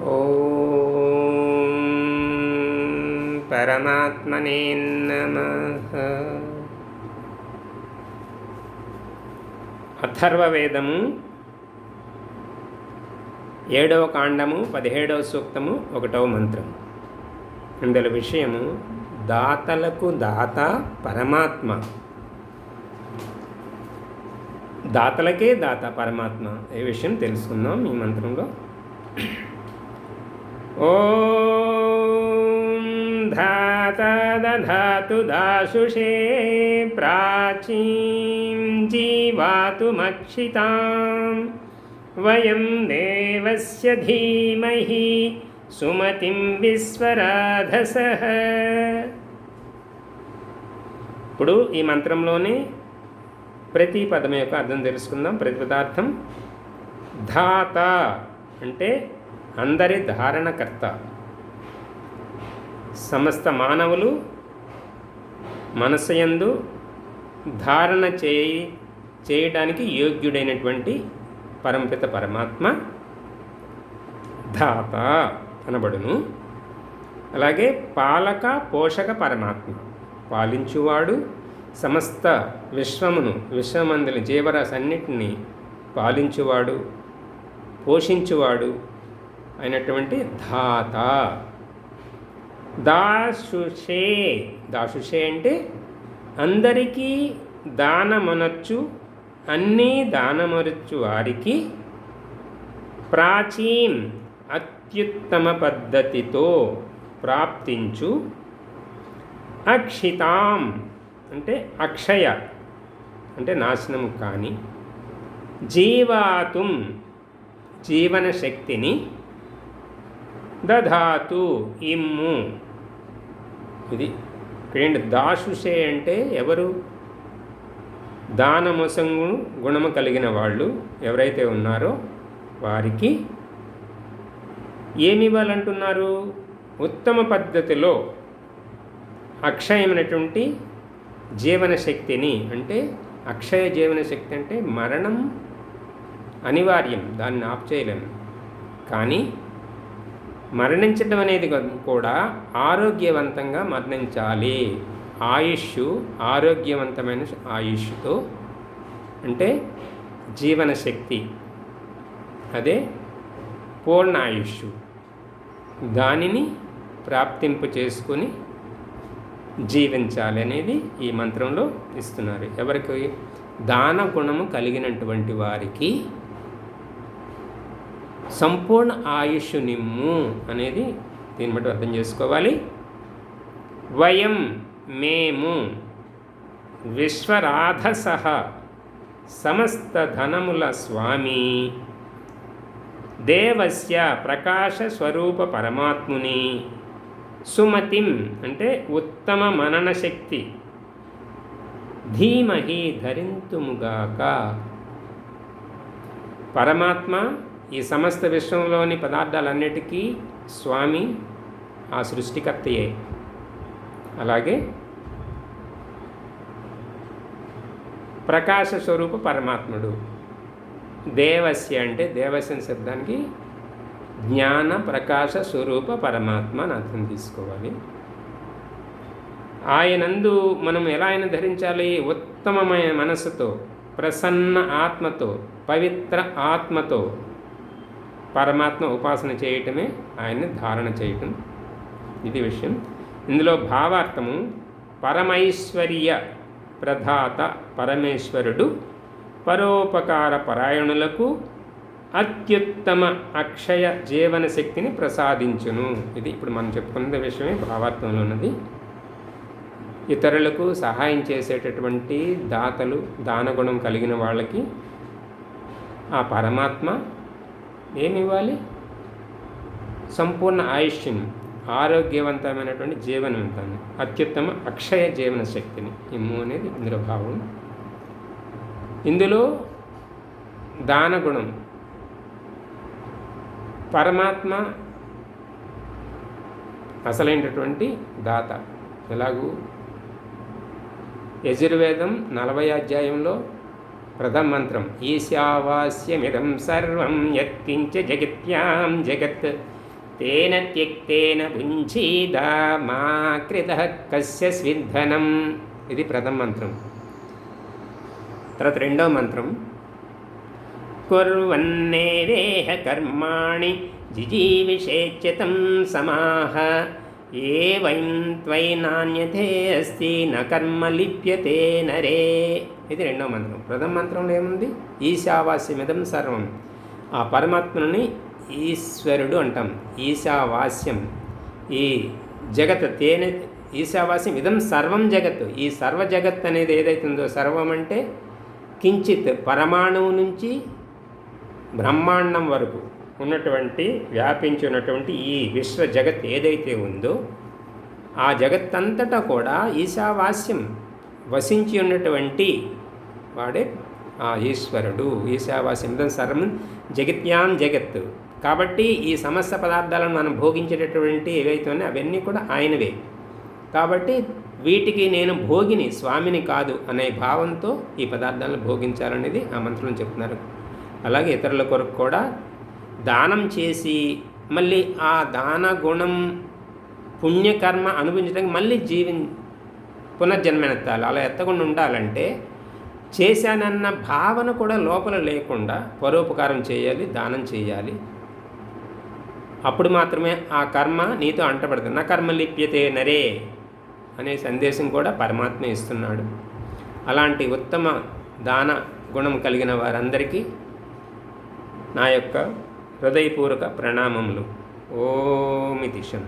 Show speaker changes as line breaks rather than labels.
ఓం పరమాత్మనే నమః. అథర్వవేదము 7వ కాండము 17వ సూక్తము 1వ మంత్రం. ఇందులో విషయము దాతలకు దాత పరమాత్మ, దాతలకే దాత పరమాత్మ. ఈ విషయం తెలుసుకుందాం ఈ మంత్రంలో. ఓం ధాత దధాతు దాశుషే ప్రాచీం జీవాతుమక్షితాం వయం దేవస్య ధీమహి సుమతిం విశ్వరాధసః. ఇప్పుడు ఈ మంత్రంలోని ప్రతి పదం యొక్క అర్థం తెలుసుకుందాం. ప్రతి పదార్థం. ధాత అంటే అందరి ధారణకర్త, సమస్త మానవులు మనసయందు ధారణ చేయడానికి యోగ్యుడైనటువంటి పరమపిత పరమాత్మ ధాత అనబడును. అలాగే పాలక పోషక పరమాత్మ, పాలించువాడు, సమస్త విశ్వమందుల జీవరాశన్నిటిని పాలించువాడు, పోషించువాడు అయినటువంటి ధాత. దాశుషే, దాశుషే అంటే అందరికీ దానమనొచ్చు, అన్నీ దానమరచు వారికి, ప్రాచీం అత్యుత్తమ పద్ధతితో ప్రాప్తించు, అక్షితాం అంటే అక్షయ అంటే నాశనము కాని, జీవాతుం జీవన శక్తిని, దధాతు ఇమ్ము. ఇది ఇక్కడేంటి? దాశుషే అంటే ఎవరు? దానమొసంగు గుణము కలిగిన వాళ్ళు ఎవరైతే ఉన్నారో వారికి ఏమి ఇవ్వాలంటున్నారు? ఉత్తమ పద్ధతిలో అక్షయమైనటువంటి జీవన శక్తిని. అంటే అక్షయ జీవన శక్తి అంటే మరణం అనివార్యం, దాన్ని ఆప్ చేయలేము. కానీ మరణించడం అనేది కూడా ఆరోగ్యవంతంగా మరణించాలి. ఆయుష్ ఆరోగ్యవంతమైన ఆయుష్తో, అంటే జీవన శక్తి, అదే పూర్ణ ఆయుష్, దానిని ప్రాప్తింపు చేసుకుని జీవించాలి అనేది ఈ మంత్రంలో ఇస్తున్నారు. ఎవరికి? దాన గుణము కలిగినటువంటి వారికి సంపూర్ణ ఆయుష్ నిమ్ము అనేది దీన్ని బట్టి అర్థం చేసుకోవాలి. వయం మేము విశ్వరాధసః సమస్త ధనముల స్వామి, దేవస్య ప్రకాశ స్వరూప పరమాత్ముని, సుమతిం అంటే ఉత్తమ మనన శక్తి, ధీమహి ధరింతుముగాక. పరమాత్మ ఈ సమస్త విశ్వంలోని పదార్థాలన్నిటికీ స్వామి, ఆ సృష్టికర్తయే. అలాగే ప్రకాశ స్వరూప పరమాత్ముడు. దేవస్య అంటే దేవస్య శబ్దానికి జ్ఞాన ప్రకాశ స్వరూప పరమాత్మ అని అర్థం తీసుకోవాలి. ఆయనందు మనం ఎలా ఆయన ధరించాలి? ఉత్తమమైన మనస్సుతో, ప్రసన్న ఆత్మతో, పవిత్ర ఆత్మతో పరమాత్మ ఉపాసన చేయటమే ఆయన్ని ధారణ చేయటం. ఇది విషయం. ఇందులో భావార్థము పరమైశ్వర్య ప్రధాత పరమేశ్వరుడు పరోపకార పరాయణులకు అత్యుత్తమ అక్షయ జీవన శక్తిని ప్రసాదించును. ఇది ఇప్పుడు మనం చెప్పుకున్న విషయమే భావార్థంలో ఉన్నది. ఇతరులకు సహాయం చేసేటటువంటి దాతలు, దానగుణం కలిగిన వాళ్ళకి ఆ పరమాత్మ ఏమి ఇవ్వాలి? సంపూర్ణ ఆయుష్ని, ఆరోగ్యవంతమైనటువంటి జీవనవంతాన్ని, అత్యుత్తమ అక్షయ జీవన శక్తిని ఇమ్ము అనేది ఇందులో భావం. ఇందులో దానగుణం పరమాత్మ అసలైనటువంటి దాత. ఎలాగూ యజుర్వేదం 40వ అధ్యాయంలో ప్రథమ మంత్రం ఈశావాస్యమిదం సర్వం యత్కించ జగత్యాం జగత్ తేన త్యక్తేన భుంచీద మా కృతః కస్య స్విద్ధనం. ఇది ప్రథమ మంత్రం. తర్వాత రెండవ మంత్రం, కుర్వన్నేవేహ కర్మాణి జిజీవిషేచ్యతం సమాహ ఏవైం త్వయి నాణ్యతే అస్తి న కర్మ లిప్యతే నరే. ఇది రెండవ మంత్రం. ప్రథమ మంత్రంలో ఏముంది? ఈశావాస్యమిదం సర్వం. ఆ పరమాత్మని ఈశ్వరుడు అంటాం. ఈశావాస్యం, ఈ జగత్ తేనె ఈశావాస్యం ఇదం సర్వం జగత్. ఈ సర్వ జగత్ అనేది ఏదైతుందో, సర్వం అంటే కించిత్, పరమాణువు నుంచి బ్రహ్మాండం వరకు ఉన్నటువంటి వ్యాపించి ఉన్నటువంటి ఈ విశ్వ జగత్ ఏదైతే ఉందో ఆ జగత్తంతటా కూడా ఈశావాస్యం వసించి ఉన్నటువంటి వాడే ఆ ఈశ్వరుడు. ఈశావాస్యం ఇదం సర్వం జగత్యాం జగత్. కాబట్టి ఈ సమస్త పదార్థాలను మనం భోగించేటటువంటి ఏవైతే ఉన్నాయో అవన్నీ కూడా ఆయనవే. కాబట్టి వీటికి నేను భోగిని, స్వామిని కాదు అనే భావంతో ఈ పదార్థాలను భోగించాలనేది ఆ మంత్రంలో చెప్తున్నారు. అలాగే ఇతరుల కొరకు కూడా దానం చేసి మళ్ళీ ఆ దాన గుణం పుణ్యకర్మ అనుభవించడానికి మళ్ళీ పునర్జన్మెత్తాలి. అలా ఎత్తకుండా ఉండాలంటే చేశానన్న భావన కూడా లోపల లేకుండా పరోపకారం చేయాలి, దానం చేయాలి. అప్పుడు మాత్రమే ఆ కర్మ నీతో అంటపడుతుంది. నా కర్మ లిప్యతే నరే అనే సందేశం కూడా పరమాత్మ ఇస్తున్నాడు. అలాంటి ఉత్తమ దాన గుణం కలిగిన వారందరికీ నా యొక్క హృదయపూర్వక ప్రణామములు. ఓం ఇతి శం.